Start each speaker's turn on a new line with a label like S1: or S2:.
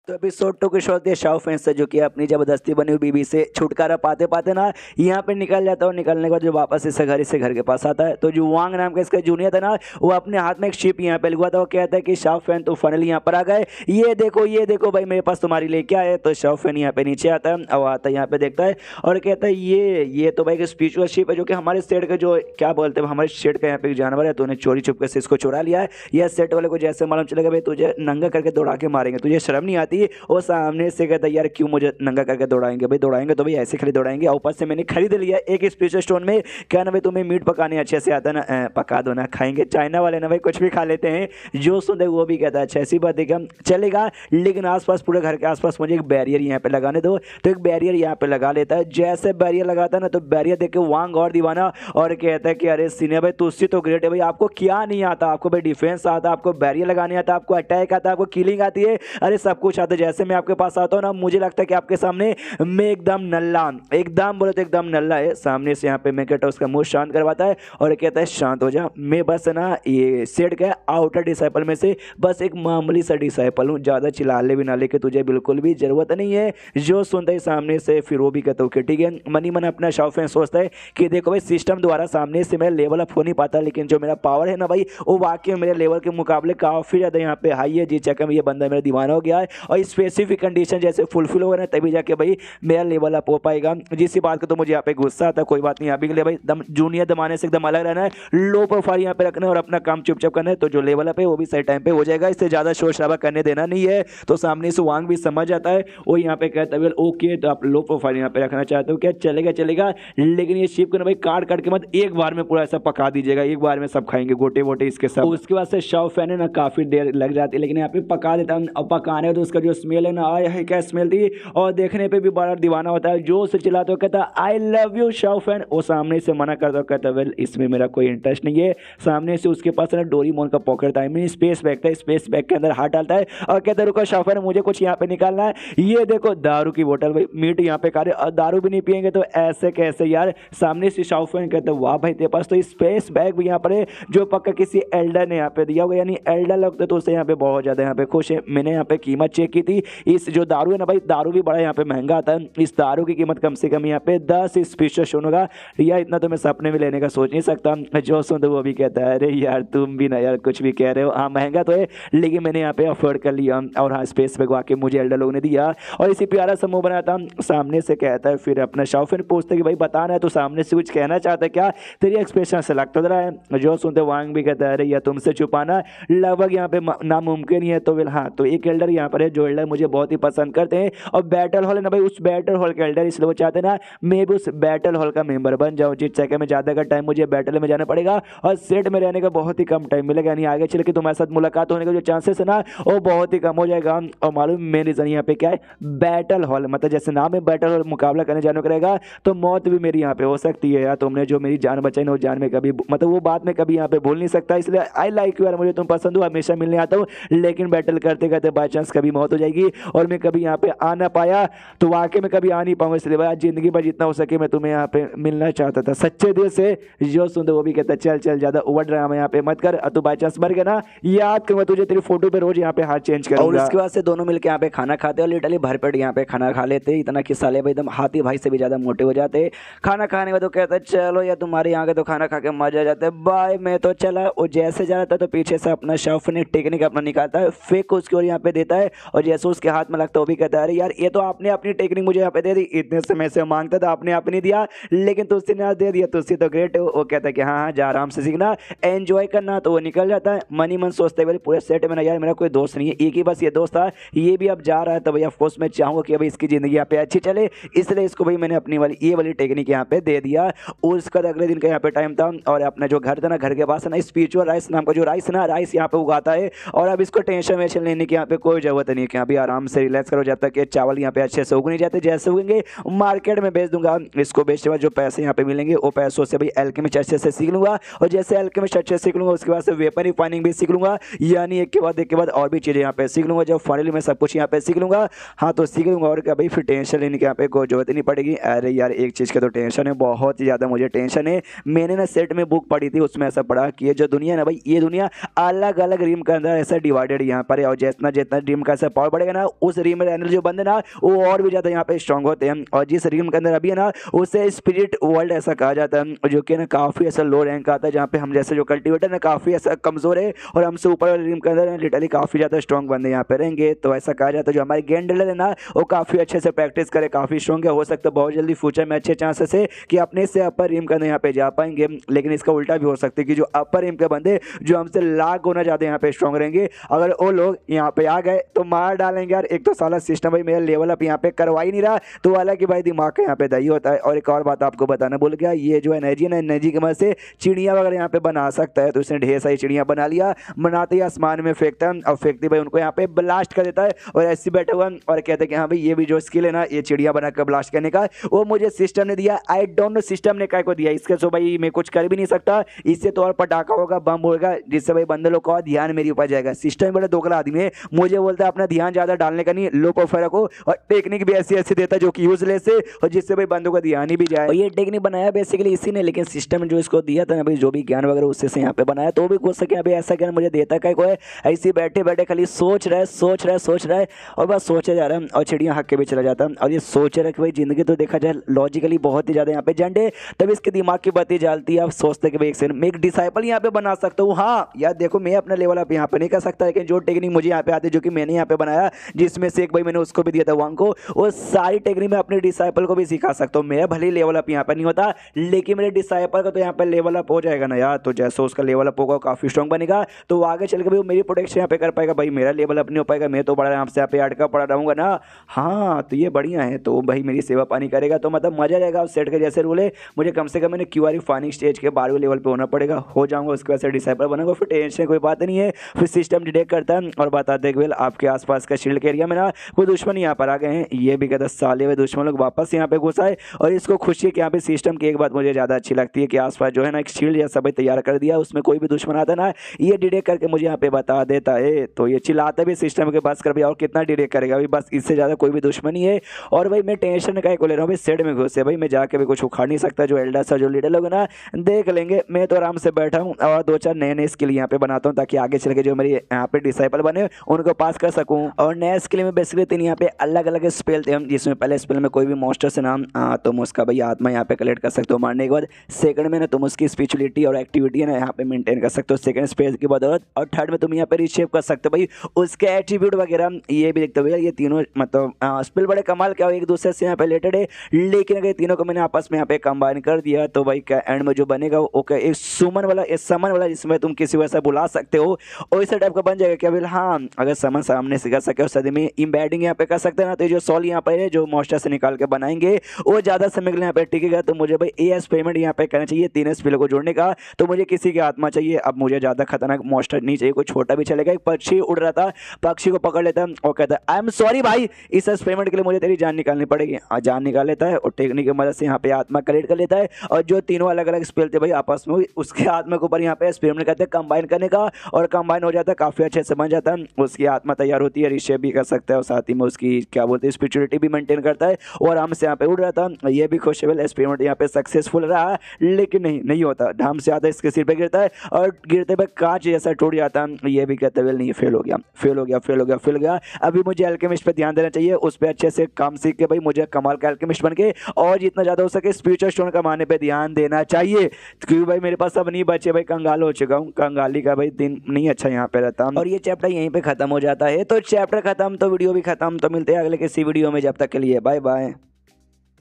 S1: तो एपिसोड 2 की शुरुआत है शाओ फैन से, जो कि अपनी जबरदस्ती बनी हुई बीवी से छुटकारा पाते पाते ना यहाँ पे निकल जाता है। और निकलने के बाद जो वापस इसे घर के पास आता है, तो जो वांग नाम का इसका जूनियर था ना, वो अपने हाथ में एक शिप यहाँ पे लिखवा था। वो कहता है कि शाओ फैन तो फाइनली यहाँ पर आ गए, ये देखो भाई मेरे पास तुम्हारे लिए क्या है। तो शाओ फैन यहाँ पे नीचे आता है और आता है यहाँ पे देखता है और कहता है ये तो भाई एक स्पिरिचुअल शिप है, जो कि हमारे सेट का जो क्या बोलते हैं हमारे सेट का यहाँ पे एक जानवर है, तो उन्हें चोरी छुपके से इसको चुरा लिया है। यह सेट वाले को जैसे मालूम चलेगा भाई तुझे नंगा करके दौड़ा के मारेंगे, तुझे शर्म नहीं आती। वो सामने से कहता है यार क्यों मुझे नंगा करके दौड़ाएंगे, भाई दौड़ाएंगे तो भाई ऐसे खाली दौड़ाएंगे। ऊपर से मैंने खरीद लिया एक स्पेशल स्टोन में, क्या ना भाई तुम्हें मीट पकाने अच्छे से आता है ना, पका दो ना, खाएंगे। चाइना वाले ना भाई कुछ भी खा लेते हैं। जो सुनते वो भी कहता है अच्छा ऐसी बात है क्या, चलेगा लेकिन आसपास पूरे घर के आसपास मुझे एक बैरियर यहाँ पे लगाने दो। तो एक बैरियर यहाँ पे लगा लेता है। जैसे बैरियर लगाता है ना, तो बैरियर देख के वांग और दीवाना और कहता है कि अरे सीनियर भाई तुझसे तो ग्रेट है भाई, आपको क्या नहीं आता, आपको भाई डिफेंस आता, आपको बैरियर लगाने आता, आपको अटैक आता, आपको किलिंग आती है, अरे सब कुछ आता है। जैसे मैं आपके पास आता हूँ ना, मुझे लगता है कि आपके सामने मैं एकदम नल्ला, एकदम बोले तो एकदम नल्ला है। सामने से यहाँ पे मैं कहता उसका मुंह शांत करवाता है और कहता है शांत हो जा, मैं बस ना ये सेट का आउटर डिसाइपल में से बस एक मामूली सा डिसाइपल हूँ, ज़्यादा चिल्लाने भी ना लेके तुझे बिल्कुल भी ज़रूरत नहीं है। जो सुनता है सामने से फिर वो भी कहता हूँ कि ठीक है। मनी मन अपना शाओ फैन सोचता है कि देखो भाई सिस्टम द्वारा सामने से मेरा लेवल अप हो नहीं पाता, लेकिन जो मेरा पावर है ना भाई वो वाकई मेरे लेवल के मुकाबले काफ़ी ज़्यादा यहाँ पे हाई है। जी चक्कर में ये बंदा मेरा दीवाना हो गया है और स्पेसिफिक कंडीशन जैसे फुलफिल हो गए ना तभी जाके भाई मेरा लेवल अप हो पाएगा। जिस बात का तो मुझे यहाँ पे गुस्सा आता है, कोई बात नहीं, अभी के लिए भाई दम जूनियर दमाने से एकदम अलग रहना है, लो प्रोफाइल यहाँ पे रखना है और अपना काम चुपचाप करना है। तो जो लेवल अप है वो भी सही टाइम पे हो जाएगा, इससे ज़्यादा शोर शराबा करने देना नहीं है। तो सामने से वांग भी समझ आता है, वो यहाँ पे कहता है ओके तो आप लो प्रोफाइल यहाँ पे रखना चाहते हो क्या, चलेगा चलेगा, लेकिन ये शिप को ना भाई काट काट के मत एक बार में पूरा ऐसा पका दीजिएगा, एक बार में सब खाएंगे गोटे वोटे इसके सब। उसके बाद से शाओ फैन है ना काफ़ी देर लग जाती है, लेकिन यहाँ पे पका देता है। और पकाने तो उसका जो स्मेल है ना, आय है क्या स्मेल थी, और देखने पे भी बड़ा दीवाना होता है। जो से चिल्लाता है कहता I love you Shao fan, वो सामने से मना करता है, कहता वेल इसमें मेरा कोई इंटरेस्ट नहीं है। सामने से उसके पास ना डोरीमोन का पॉकेट था, मीन स्पेस बैग था, स्पेस बैग के अंदर हाथ डालता है और कहता है रुको शाओ फैन मुझे कुछ यहाँ पे निकालना है। ये देखो दारू की बोतल, भाई मीट यहाँ पे खा रहे और दारू भी नहीं पियेंगे तो ऐसे कैसे यार। सामने से शाओ फैन कहता है वाह भाई तेरे पास तो स्पेस बैग भी यहाँ पर है, जो पक्का किसी एल्डर ने यहाँ पे दिया होगा, यानी एल्डर लगता तो उससे यहाँ पे बहुत ज़्यादा यहाँ पे खुश है। मैंने यहाँ पे कीमत चेक की थी, इस जो दारू है ना भाई, दारू भी बड़ा यहाँ पे महंगा आता है। इस दारू की कीमत कम से कम यहाँ पे 10 स्पेशल शोन होगा, या इतना तो मैं सपने में लेने का सोच नहीं सकता। जो सुन तो वो भी कहता है अरे यार तुम भी ना यार कुछ भी कह रहे हो, हाँ महंगा तो है लेकिन मैंने यहाँ पे अफोर्ड कर लिया, और हाँ स्पेस बैग वाकई मुझे एल्डर लोगों ने दिया और इसी प्यारा समूह बनाया था। सामने से कहता है फिर अपना शाओ फैन पूछते कि भाई बताना है तो सामने से कुछ कहना चाहता है क्या, तेरी एक्सप्रेशन से लगता रहा है। जो सुनते वांग भी कहता है अरे या तुमसे छुपाना लगभग यहाँ पे नामुमकिन ही है। तो वेल हाँ, तो एक एल्डर यहाँ पर है जो एल्डर मुझे बहुत ही पसंद करते हैं, और बैटल हॉल है ना भाई, उस बैटल हॉल के एल्डर, इसलिए वो चाहते हैं ना मैं भी उस बैटल हॉल का मेंबर बन जाऊँ। जिस जगह में ज़्यादा का टाइम मुझे बैटल में जाना पड़ेगा और सेट में रहने का बहुत ही कम टाइम मिलेगा, यानी आगे चल के तुम्हारे साथ मुलाकात होने का जो चांसेस है ना वो बहुत ही कम हो जाएगा। और मालूम मेन रीज़न यहाँ पे क्या है, बैटल हॉल, मतलब जैसे नाम है बैटल हॉल, मुकाबला करने जाने को रहेगा तो मौत भी मेरी यहाँ पे हो सकती है यार। तुमने जो मेरी जान बचाई ना वो जान में कभी मतलब वो बात मैं कभी यहाँ पे भूल नहीं सकता, इसलिए आई लाइक यू यार, मुझे तुम पसंद हो, हमेशा मिलने आता हूँ, लेकिन बैटल करते करते बाई चांस कभी मौत हो जाएगी और मैं कभी यहाँ पे आ ना पाया तो वाकई में कभी आ नहीं पाऊंगा, इसलिए भाई जिंदगी भर जितना हो सके मैं तुम्हें यहाँ पे मिलना चाहता था सच्चे दिल से। जो सुनते वो भी कहता चल चल ज्यादा ओवर ड्रामा यहाँ पे मत कर, तू बाई चांस मर गया ना याद करूंगा तुझे, तेरी फोटो पे रोज यहाँ पे हाथ चेंज करूंगा। और उसके बाद से दोनों मिलकर यहाँ पे खाना खाते और लिटरली भरपेट यहाँ पे खाना खा लेते, इतना किस्सा ले भाई एकदम हाथी भाई से भी ज्यादा मोटे हो जाते। खाना खाने में तो कहता है चलो यार तुम्हारे यहाँ के तो खाना खा के मजा आ जाता है, बाय मैं तो चला। और जैसे जा रहा था तो पीछे से अपना शाओ ने टेक्निक अपना निकालता है, फेक उसकी ओर यहाँ पे देता है, और जैसे उसके हाथ में लगता है वो भी कहता है अरे यार ये तो आपने अपनी टेक्निक मुझे यहाँ पे दे दी, इतने समय से मांगता था आपने नहीं दिया, लेकिन तुझसे ने आज दे दिया, तुझसे तो ग्रेट है। वो कहता है कि हाँ हाँ जा आराम से सीखना, एंजॉय करना। तो वो निकल जाता है। मनी मन सोचते हुए पूरे सेट में ना यार मेरा कोई दोस्त नहीं है, एक ही बस ये दोस्त था, ये भी अब जा रहा है तो भैया ऑफकोर्स मैं चाहूँगा कि भाई इसकी ज़िंदगी यहाँ पे अच्छी चले, इसलिए इसको भाई मैंने अपनी वाली ये वाली टेक्निक यहाँ पे दे दिया। और उसका अगले दिन का यहाँ पे टाइम था और अपना जो घर था ना, घर के पास ना स्पिरिचुअल राइस नाम का जो राइस ना, राइस यहाँ पे उगाता है, और अब इसको टेंशन वेंशन लेने की यहाँ पे कोई जरूरत नहीं है, अभी आराम से रिलैक्स करो जब तक ये चावल यहाँ पे अच्छे से उग नहीं जाते, जैसे उगेंगे मार्केट में बेच दूंगा, इसको बेचने बाद जो पैसे यहाँ पे मिलेंगे वो पैसों से भाई एल्केमिस्ट अच्छे से सीख लूंगा, और जैसे एल्केमिस्ट अच्छे से सीख लूंगा उसके बाद से वेपन रिफाइनिंग भी सीख लूंगा, यानी एक के बाद और भी चीज़ें यहाँ पे सीख लूंगा, जब फाइनली मैं सब कुछ यहाँ पे सीख लूंगा, हाँ तो सीख लूंगा और क्या भाई फिर टेंशन लेने की यहाँ पे कोई जरूरत नहीं पड़ेगी। अरे यार एक चीज़ का तो टेंशन है, बहुत ही ज़्यादा मुझे टेंशन है। मैंने ना सेट में बुक पढ़ी थी, उसमें ऐसा पढ़ा कि ये जो दुनिया है ना भाई, ये दुनिया अलग अलग ड्रीम के अंदर ऐसा डिवाइडेड यहाँ पर है, और जितना जितना ड्रीम का ऐसा पावर बढ़ेगा ना, उस रीम में रहने जो बंदे ना वो और भी ज़्यादा यहाँ पे स्ट्रॉन्ग होते हैं। और जिस रीम के अंदर अभी है ना उसे स्पिरिट वर्ल्ड ऐसा कहा जाता है, जो कि ना काफ़ी ऐसा लो रैंक आता है, जहाँ पे हम जैसे जो कल्टिवेटर ना काफ़ी ऐसा कमज़ोर है और हमसे ऊपर वाले रीम के अंदर लिटरली काफ़ी ज़्यादा स्ट्रॉन्ग बंदे यहाँ पे रहेंगे। तो ऐसा कहा जाता है जो हमारे गेम डीलर है ना वो काफ़ी अच्छे से प्रैक्टिस करे, काफ़ी स्ट्रॉन्ग है, हो सकता है बहुत जल्दी फ्यूचर में अच्छे चांसेस है कि अपने से अपर रीम के अंदर यहाँ पे जा पाएंगे। लेकिन इसका उल्टा भी हो सकता है कि जो अपर रीम के बंदे जो हमसे लाख गुना ज़्यादा यहाँ पे स्ट्रॉन्ग रहेंगे, अगर वो लोग यहाँ पे आ गए तो मार डालेंगे यार। एक तो साला सिस्टम भाई मेरा लेवल अप यहाँ पे करवा ही नहीं रहा, तो हालांकि भाई दिमाग का यहाँ पे दही होता है। और एक और बात आपको बताना भूल गया, ये जो एनर्जी ना एनर्जी की मदद से चिड़ियाँ वगैरह यहाँ पे बना सकता है। तो उसने ढेर सारी चिड़ियाँ बना लिया, बनाते ही आसमान में फेंकता है और फेंकते भाई उनको यहाँ पे ब्लास्ट कर देता है। और ऐसे बैठा हुआ और कहते हैं कि हाँ भाई ये भी जो स्किल है ना ये चिड़िया बनाकर ब्लास्ट करने का वो मुझे सिस्टम ने दिया। आई डोंट नो सिस्टम ने काय को दिया, इसके सो भाई मैं कुछ कर भी नहीं सकता। इससे तो और पटाखा होगा, बम होगा, जिससे भाई बंदे लोग का ध्यान मेरे ऊपर जाएगा। सिस्टम बड़ा दोगला आदमी है, मुझे बोलता है अपना ध्यान ज़्यादा डालने का नहीं, लो प्रोफाइल रखो। और टेक्निक भी ऐसी ऐसी देता है जो कि यूजलेस है और जिससे भाई बंदों का ध्यान ही भी जाए। और ये टेक्निक बनाया बेसिकली इसी ने, लेकिन सिस्टम जो इसको दिया था ना भाई जो भी ज्ञान वगैरह उससे से यहाँ पे बनाया, तो भी कुछ सके अभी ऐसा ज्ञान मुझे देता है कोई ऐसे बैठे बैठे खाली सोच रहा है और बस सोचे जा रहा है और चिड़ियाँ हक के भी चला जाता है। और ये सोच रहा है कि भाई जिंदगी तो देखा जाए लॉजिकली बहुत ही ज़्यादा यहाँ पे झंडे, तब इसके दिमाग की बत्ती जलती है। आप सोचते कि भाई एक सेकंड मैं एक डिसाइपल यहाँ पे बना सकता हूँ। हाँ यार देखो मैं अपना लेवल अप यहाँ पे नहीं कर सकता, लेकिन जो टेक्निक मुझे यहाँ पे आती है जो कि मैंने यहाँ पे बनाया, जिसमें से एक भाई मैंने उसको भी दिया था वांग को, वो सारी टेक्निक मैं अपने डिसाइपल को भी सिखा सकता हूँ। मेरा भले लेवल अप यहाँ पे नहीं होता, लेकिन मेरे डिसाइपल का तो यहाँ पे लेवल अप हो जाएगा ना यार। तो जैसे उसका लेवल अप होगा काफ़ी स्ट्रॉन्ग बनेगा, तो आगे चल के भाई मेरी प्रोटेक्शन यहाँ पे कर पाएगा। भाई मेरा लेवल अप नहीं हो पाएगा, मैं तो बड़ा आराम से यहाँ पे अटका पड़ा रहूँगा ना। हाँ तो ये बढ़िया है, तो भाई मेरी सेवा पानी करेगा तो मतलब मजा जाएगा। सेट के जैसे रूल है, मुझे कम से कम मैंने क्यूआर फाइनिंग स्टेज के 12वें लेवल पे होना पड़ेगा, हो जाऊंगा उसके बाद से डिसाइपल बनूंगा, फिर टेंशन कोई बात नहीं है। फिर सिस्टम डिटेक्ट करता है और बताते हैं कि आपके आसपास का शील्ड के एरिया में ना कोई दुश्मन यहाँ पर आ गए हैं। ये भी कहता साले हुए दुश्मन लोग वापस यहाँ पे घुस आए। और इसको खुशी है कि यहाँ पे सिस्टम की एक बात मुझे ज़्यादा अच्छी लगती है कि आसपास जो है ना एक शील्ड जैसा भाई तैयार कर दिया, उसमें कोई भी दुश्मन आता ना ये डिटेक्ट करके मुझे यहाँ पे बता देता है। तो ये चिल्लाता भी सिस्टम के पास कर भी, और कितना डिटेक्ट करेगा भाई, बस इससे ज़्यादा कोई भी दुश्मनी है। और भाई मैं टेंशन का को ले रहा हूँ भाई, सेट में घुसे भाई मैं जाके भी कुछ उखाड़ नहीं सकता। जो एल्डर सा जो लीडर लोग ना देख लेंगे, मैं तो आराम से बैठा हूँ और 2-4 नए स्किल यहाँ पे बनाता हूँ ताकि आगे चल के जो मेरी यहाँ पे डिसाइपल बने उनको पास कर सकूँ। और नए स्किल में बेसिकली 3 यहाँ पे अलग अलग स्पेल थे, जिसमें पहले स्पेल में कोई भी मॉन्स्टर से नाम तुम उसका भाई आत्मा यहाँ पे कलेक्ट कर सकते हो मारने के बाद। सेकंड में ना तुम उसकी स्पिरिचुअलिटी और एक्टिविटी है ना यहाँ पे मेंटेन कर सकते हो सेकंड स्पेल की बदौलत। और थर्ड में तुम यहाँ पे रिशेप कर सकते हो भाई उसके एट्रीब्यूट वगैरह, ये भी देखते हुए ये तीनों मतलब स्पेल बड़े कमाल क्या एक दूसरे से यहाँ पे रिलेटेड है। लेकिन अगर तीनों को मैंने आपस में यहाँ पे कंबाइन कर दिया तो भाई क्या एंड में जो बनेगा ओके एक सुमन वाला एक समन वाला जिसमें तुम किसी वैसा बुला सकते हो वैसा टाइप का बन जाएगा क्या भाई। हाँ अगर समन सामने से कर सके और सदी में इम्बेडिंग यहाँ पे कर सकते हैं ना, तो जो सॉल यहाँ पे जो मॉन्स्टर से निकाल के बनाएंगे वो ज़्यादा समय के लिए यहाँ पे टिकेगा। तो मुझे भाई ए एक्सपेरिमेंट यहाँ पे करना चाहिए 3 स्पेल को जोड़ने का। तो मुझे किसी की आत्मा चाहिए, अब मुझे ज़्यादा खतरनाक मॉन्स्टर नहीं चाहिए, कोई छोटा भी चलेगा। एक पक्षी उड़ रहा था, पक्षी को पकड़ लेता और कहता है आई एम सॉरी भाई इस एक्सपेरिमेंट के लिए मुझे तेरी जान निकालनी पड़ेगी। जान निकाल लेता है और टेक्निक की मदद से यहाँ पे आत्मा कलेक्ट कर लेता है। और जो तीनों अलग अलग स्पेल थे भाई आपस में उसके आत्मा के ऊपर यहाँ पे एक्सपेरिमेंट करते हैं कंबाइन करने का, और कंबाइन हो जाता है काफ़ी अच्छे से बन जाता है। उसकी आत्मा तैयार होती है, रिशेप भी कर सकता है और साथ ही में उसकी क्या बोलते हैं स्पिरिचुअलिटी भी मेंटेन करता है और आराम से यहाँ पे उड़ रहा था। ये भी खुशबल एक्सपेरिमेंट यहाँ पे सक्सेसफुल रहा, लेकिन नहीं होता, ढाम से आता है इसके सिर पे गिरता है और गिरते पे कांच जैसा टूट जाता है। ये भी कहते हुए नहीं फेल हो गया। अभी मुझे अल्केमिस्ट पे ध्यान देना चाहिए, उस पर अच्छे से काम सीख के भाई मुझे कमाल का अल्केमिस्ट बन के और जितना ज़्यादा हो सके स्पिरिचुअल स्टोन कमाने पे ध्यान देना चाहिए, क्योंकि भाई मेरे पास अब नहीं बचे भाई, कंगाल हो चुका हूँ। कंगाली का भाई दिन नहीं अच्छा यहाँ पे रहता। और ये चैप्टर यहीं पे खत्म हो जाता है। तो चैप्टर खत्म तो वीडियो भी खत्म। तो मिलते हैं अगले किसी वीडियो में, जब तक के लिए बाय बाय।